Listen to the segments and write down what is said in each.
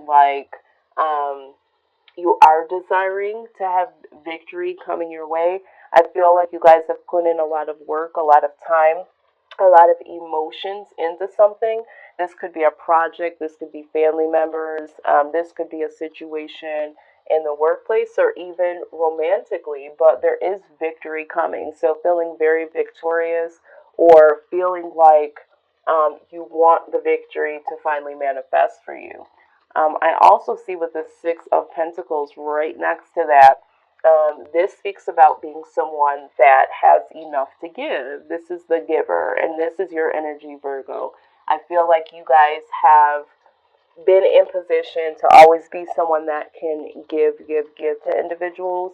like you are desiring to have victory coming your way. I feel like you guys have put in a lot of work, a lot of time, a lot of emotions into something. This could be a project, this could be family members, this could be a situation in the workplace or even romantically, but there is victory coming. So, feeling very victorious or feeling like you want the victory to finally manifest for you. I also see with the Six of Pentacles right next to that, this speaks about being someone that has enough to give. This is the giver, and this is your energy, Virgo. I feel like you guys have been in position to always be someone that can give to individuals.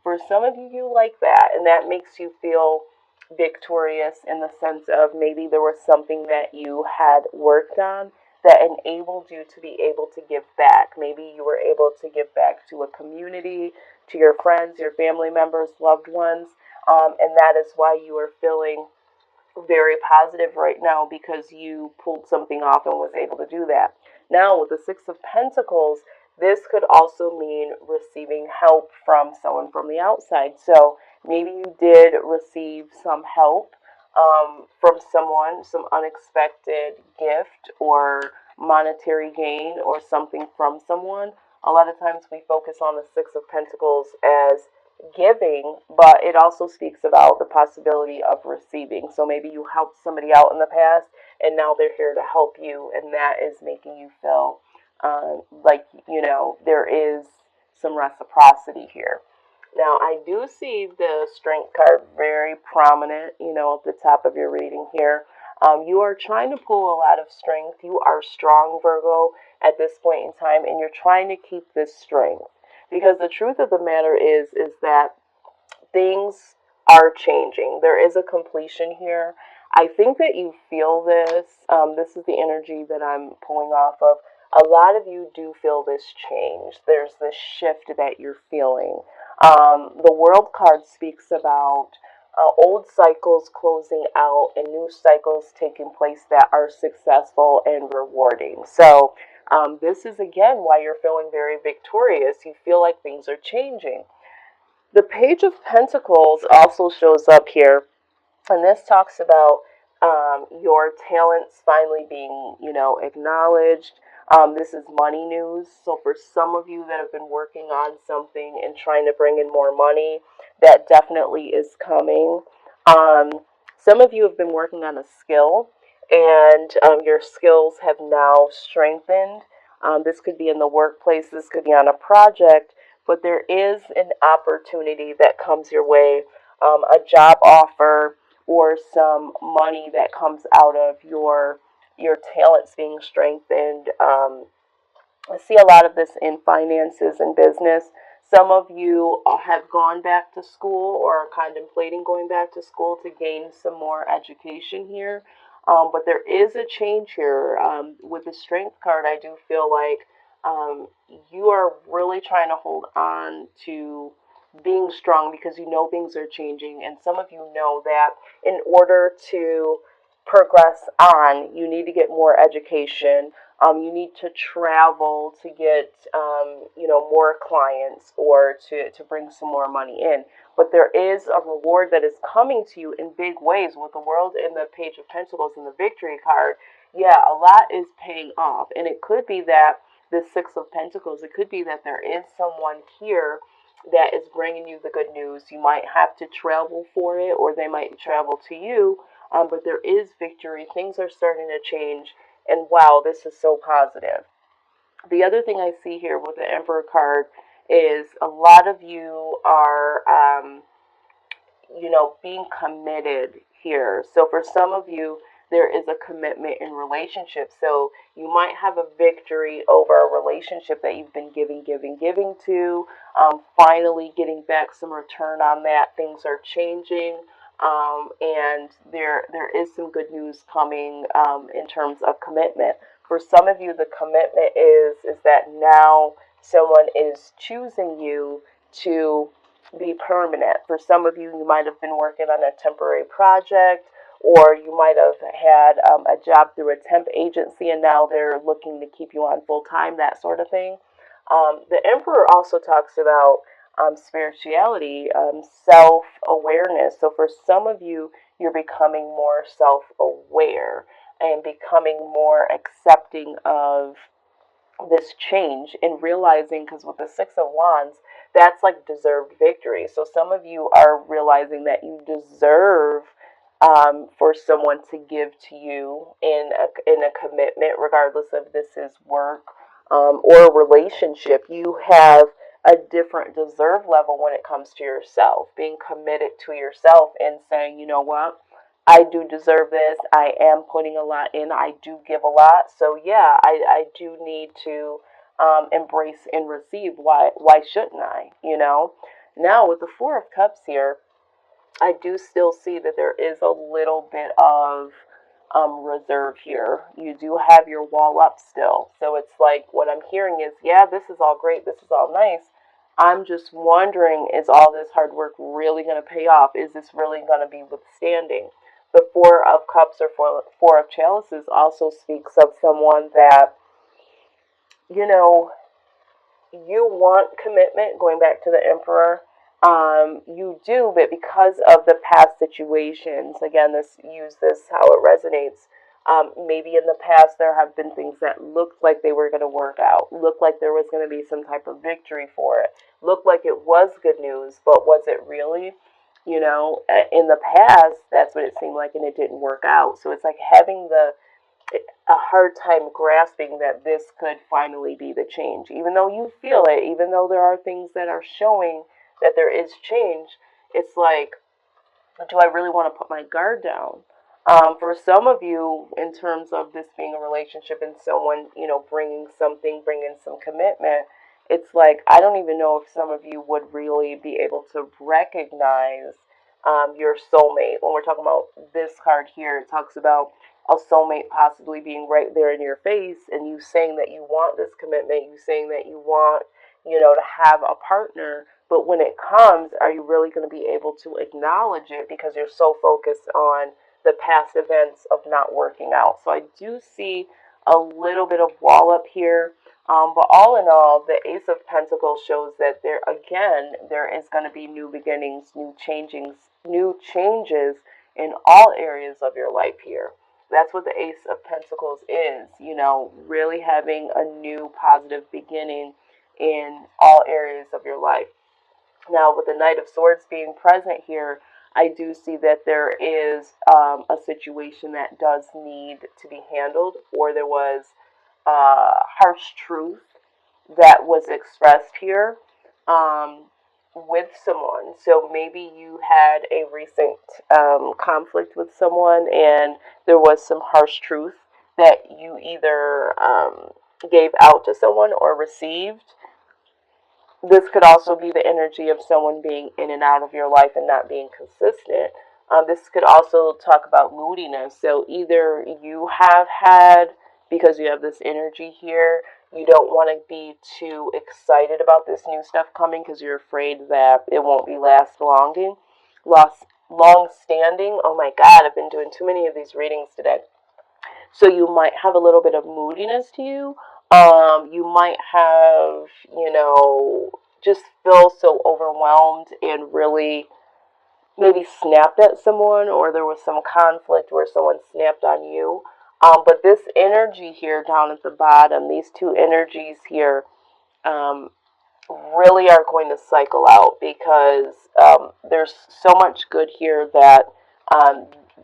For some of you, you like that, and that makes you feel victorious in the sense of maybe there was something that you had worked on that enabled you to be able to give back. Maybe you were able to give back to a community, to your friends, your family members, loved ones, and that is why you are feeling very positive right now because you pulled something off and was able to do that. Now, with the Six of Pentacles, this could also mean receiving help from someone from the outside. So maybe you did receive some help from someone, some unexpected gift or monetary gain or something from someone. A lot of times we focus on the Six of Pentacles as giving, but it also speaks about the possibility of receiving. So maybe you helped somebody out in the past and now they're here to help you, and that is making you feel like, there is some reciprocity here. Now, I do see the strength card very prominent, at the top of your reading here. You are trying to pull a lot of strength. You are strong, Virgo, at this point in time, and you're trying to keep this strength. Because the truth of the matter is that things are changing. There is a completion here. I think that you feel this. This is the energy that I'm pulling off of. A lot of you do feel this change. There's this shift that you're feeling. The World card speaks about old cycles closing out and new cycles taking place that are successful and rewarding. So, this is again why you're feeling very victorious. You feel like things are changing. The Page of Pentacles also shows up here, and this talks about your talents finally being, acknowledged. This is money news. So for some of you that have been working on something and trying to bring in more money, that definitely is coming. Some of you have been working on a skill, and your skills have now strengthened. This could be in the workplace. This could be on a project, but there is an opportunity that comes your way, a job offer or some money that comes out of your talents being strengthened. I see a lot of this in finances and business. Some of you have gone back to school or are contemplating going back to school to gain some more education here. But there is a change here. With the Strength card, I do feel like you are really trying to hold on to being strong because you know things are changing. And some of you know that in order to progress on, you need to get more education. You need to travel to get, more clients or to bring some more money in. But there is a reward that is coming to you in big ways with the World and the Page of Pentacles and the Victory card. Yeah, a lot is paying off. And it could be that the Six of Pentacles, it could be that there is someone here that is bringing you the good news. You might have to travel for it, or they might travel to you. But there is victory. Things are starting to change. And wow, this is so positive. The other thing I see here with the Emperor card is a lot of you are, being committed here. So for some of you, there is a commitment in relationships. So you might have a victory over a relationship that you've been giving to. Finally getting back some return on that. Things are changing. And there is some good news coming in terms of commitment. For some of you, the commitment is that now someone is choosing you to be permanent. For some of you, you might have been working on a temporary project, or you might have had a job through a temp agency and now they're looking to keep you on full time, that sort of thing. The Emperor also talks about spirituality, self awareness. So for some of you, you're becoming more self aware and becoming more accepting of this change and realizing, because with the Six of Wands, that's like deserved victory. So some of you are realizing that you deserve for someone to give to you in a commitment, regardless of this is work or a relationship. You have a different deserve level when it comes to yourself, being committed to yourself and saying, you know what, I do deserve this. I am putting a lot in. I do give a lot. So yeah, I do need to embrace and receive. Why shouldn't I? You know. Now with the Four of Cups here, I do still see that there is a little bit of reserve here. You do have your wall up still. So it's like what I'm hearing is, yeah, this is all great. This is all nice. I'm just wondering, is all this hard work really going to pay off? Is this really going to be withstanding? The Four of Cups or Four of Chalices also speaks of someone that, you know, you want commitment, going back to the Emperor. You do, but because of the past situations, again, use this how it resonates. Maybe in the past there have been things that looked like they were going to work out, looked like there was going to be some type of victory for it, looked like it was good news, but was it really? You know, in the past, that's what it seemed like, and it didn't work out. So it's like having a hard time grasping that this could finally be the change. Even though you feel it, even though there are things that are showing that there is change, it's like, do I really want to put my guard down? For some of you, in terms of this being a relationship and someone, you know, bringing something, bringing some commitment, it's like, I don't even know if some of you would really be able to recognize your soulmate. When we're talking about this card here, it talks about a soulmate possibly being right there in your face and you saying that you want this commitment, you saying that you want, you know, to have a partner. But when it comes, are you really going to be able to acknowledge it because you're so focused on the past events of not working out? So I do see a little bit of wall up here. But all in all, the Ace of Pentacles shows that there is going to be new beginnings, new changes in all areas of your life here. That's what the Ace of Pentacles is, you know, really having a new positive beginning in all areas of your life. Now, with the Knight of Swords being present here, I do see that there is a situation that does need to be handled, or there was harsh truth that was expressed here with someone. So maybe you had a recent conflict with someone and there was some harsh truth that you either gave out to someone or received. This could also be the energy of someone being in and out of your life and not being consistent. This could also talk about moodiness. So either you have had, because you have this energy here, you don't want to be too excited about this new stuff coming because you're afraid that it won't be long standing. Oh my God, I've been doing too many of these readings today. So you might have a little bit of moodiness to you. You might have, you know, just feel so overwhelmed and really maybe snapped at someone, or there was some conflict where someone snapped on you. But this energy here down at the bottom, these two energies here, really are going to cycle out because there's so much good here that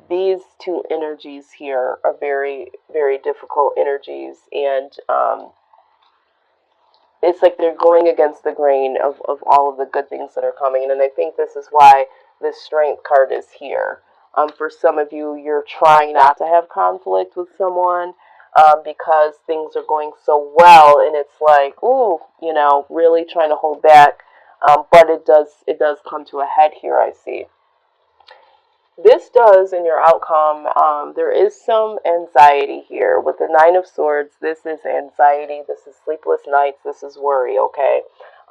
these two energies here are very, very difficult energies, and it's like they're going against the grain of all of the good things that are coming. And I think this is why this Strength card is here. For some of you, you're trying not to have conflict with someone because things are going so well, and it's like, ooh, you know, really trying to hold back. But it does come to a head here, I see. This does, in your outcome, there is some anxiety here. With the Nine of Swords, this is anxiety, this is sleepless nights, this is worry, okay?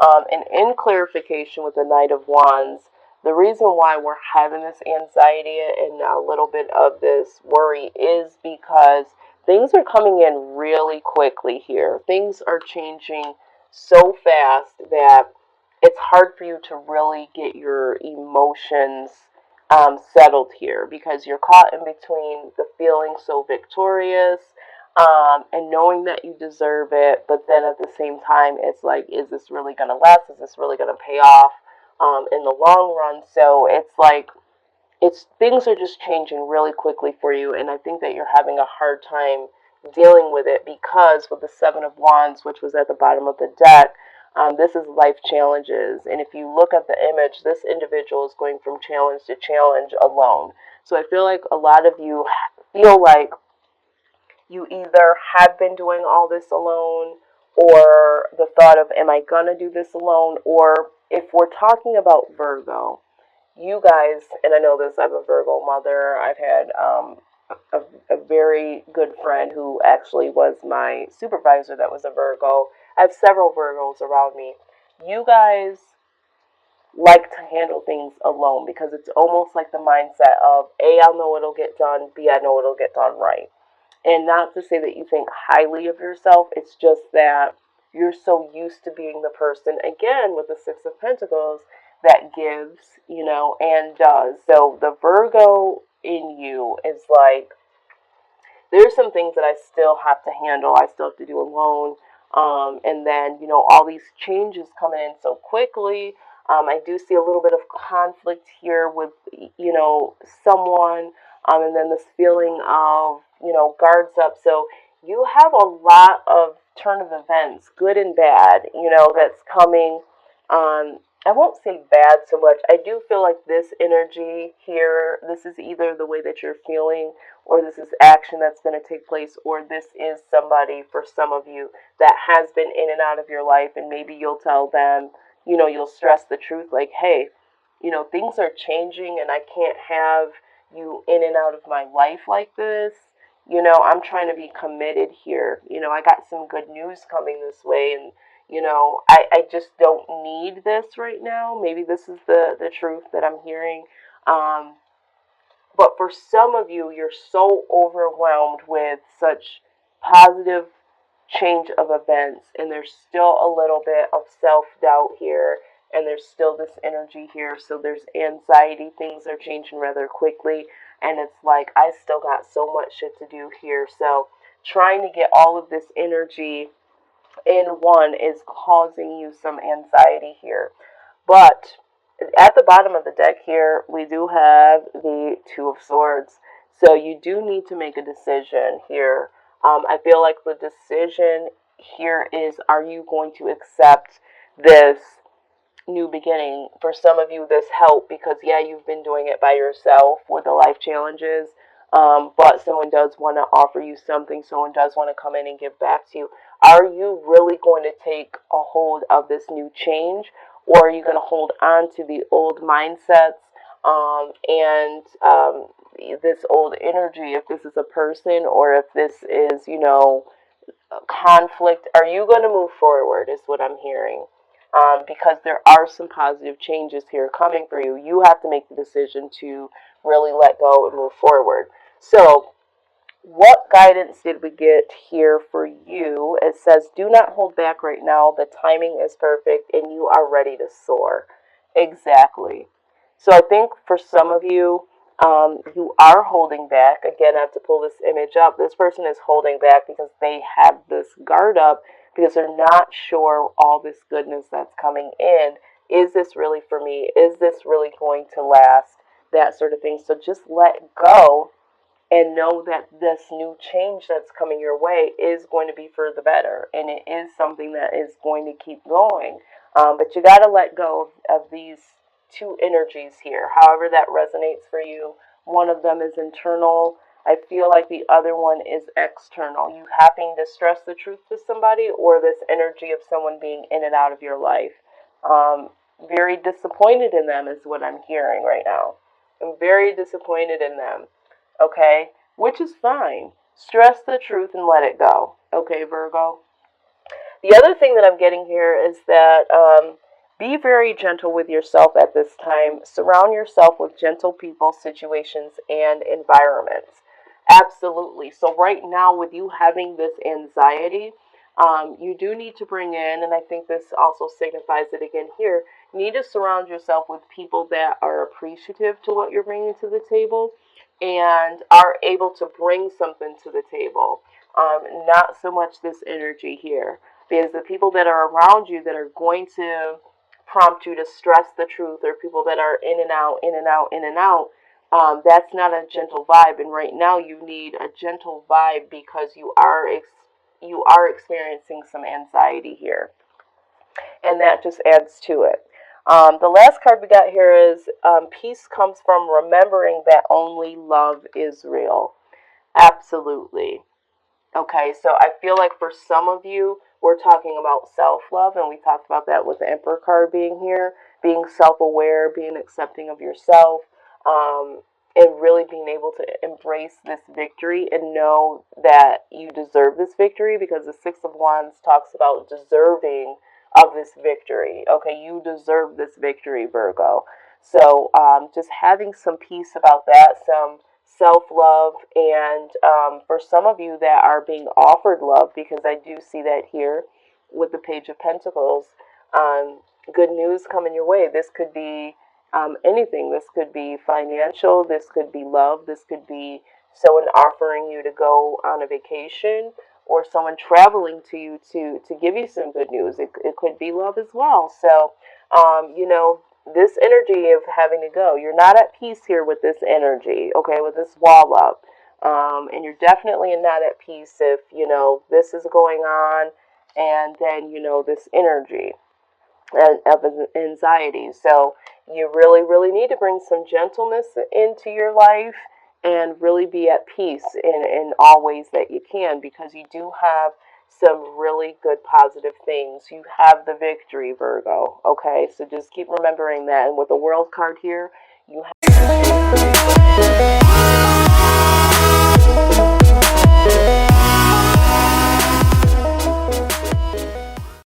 And in clarification with the Knight of Wands, The reason why we're having this anxiety and a little bit of this worry is because things are coming in really quickly here. Things are changing so fast that it's hard for you to really get your emotions settled here, because you're caught in between the feeling so victorious and knowing that you deserve it, but then at the same time, it's like, is this really going to last? Is this really going to pay off in the long run? So it's like, it's things are just changing really quickly for you, and I think that you're having a hard time dealing with it, because with the Seven of Wands, which was at the bottom of the deck, this is life challenges. And if you look at the image, this individual is going from challenge to challenge alone. So I feel like a lot of you feel like you either have been doing all this alone, or the thought of, am I going to do this alone? Or if we're talking about Virgo, you guys, and I know this, I'm a Virgo mother. I've had a very good friend who actually was my supervisor that was a Virgo. I have several Virgos around me. You guys like to handle things alone, because it's almost like the mindset of, A, I know it'll get done, B, I know it'll get done right. And not to say that you think highly of yourself, it's just that you're so used to being the person, again, with the Six of Pentacles, that gives, and does. So the Virgo in you is like, there's some things that I still have to handle, I still have to do alone. And then, all these changes coming in so quickly. I do see a little bit of conflict here with, someone, and then this feeling of, guards up. So you have a lot of turn of events, good and bad, that's coming. I won't say bad so much. I do feel like this energy here, this is either the way that you're feeling, or this is action that's going to take place, or this is somebody, for some of you, that has been in and out of your life, and maybe you'll tell them, you'll stress the truth, like, hey, things are changing, and I can't have you in and out of my life like this. I'm trying to be committed here. I got some good news coming this way, and I just don't need this right now. Maybe this is the truth that I'm hearing. But for some of you, you're so overwhelmed with such positive change of events, and there's still a little bit of self-doubt here, and there's still this energy here. So there's anxiety. Things are changing rather quickly, and it's like, I still got so much shit to do here. So trying to get all of this energy in one is causing you some anxiety here. But at the bottom of the deck here, we do have the Two of Swords. So you do need to make a decision here. I feel like the decision here is, are you going to accept this new beginning? For some of you, this help, because yeah, you've been doing it by yourself with the life challenges, but someone does want to offer you something. Someone does want to come in and give back to you. Are you really going to take a hold of this new change, or are you going to hold on to the old mindsets, and this old energy, if this is a person or if this is, conflict? Are you going to move forward, is what I'm hearing. Because there are some positive changes here coming for you. You have to make the decision to really let go and move forward. So what guidance did we get here for you? It says, do not hold back right now. The timing is perfect and you are ready to soar. Exactly. So I think for some of you, you are holding back. Again, I have to pull this image up. This person is holding back because they have this guard up, because they're not sure all this goodness that's coming in. Is this really for me? Is this really going to last? That sort of thing. So just let go and know that this new change that's coming your way is going to be for the better, and it is something that is going to keep going. But you got to let go of these two energies here, however that resonates for you. One of them is internal. I feel like the other one is external. You having to stress the truth to somebody, or this energy of someone being in and out of your life. Very disappointed in them is what I'm hearing right now. I'm very disappointed in them. Okay? Which is fine. Stress the truth and let it go. Okay, Virgo? The other thing that I'm getting here is that Be very gentle with yourself at this time. Surround yourself with gentle people, situations, and environments. Absolutely. So, right now, with you having this anxiety, you do need to bring in, and I think this also signifies it again here, you need to surround yourself with people that are appreciative to what you're bringing to the table and are able to bring something to the table. Not so much this energy here. Because the people that are around you that are going to prompt you to stress the truth, or people that are in and out, in and out, in and out, that's not a gentle vibe. And right now, you need a gentle vibe because you are experiencing some anxiety here, and that just adds to it. The last card we got here is peace comes from remembering that only love is real. Absolutely. Okay, so I feel like for some of you, we're talking about self love, and we talked about that with the Emperor card being here, being self aware, being accepting of yourself, and really being able to embrace this victory and know that you deserve this victory, because the Six of Wands talks about deserving of this victory. Okay, you deserve this victory, Virgo. So just having some peace about that, some self love, and for some of you that are being offered love, because I do see that here with the Page of Pentacles, good news coming your way. This could be anything. This could be financial, this could be love, this could be someone offering you to go on a vacation, or someone traveling to you to give you some good news. It could be love as well. So, this energy of having to go, you're not at peace here with this energy, okay, with this wall up. And you're definitely not at peace if, this is going on, and then, this energy of anxiety. So you really, really need to bring some gentleness into your life and really be at peace in all ways that you can, because you do have some really good positive things. You have the victory, Virgo. Okay, so just keep remembering that. And with the World card here, you have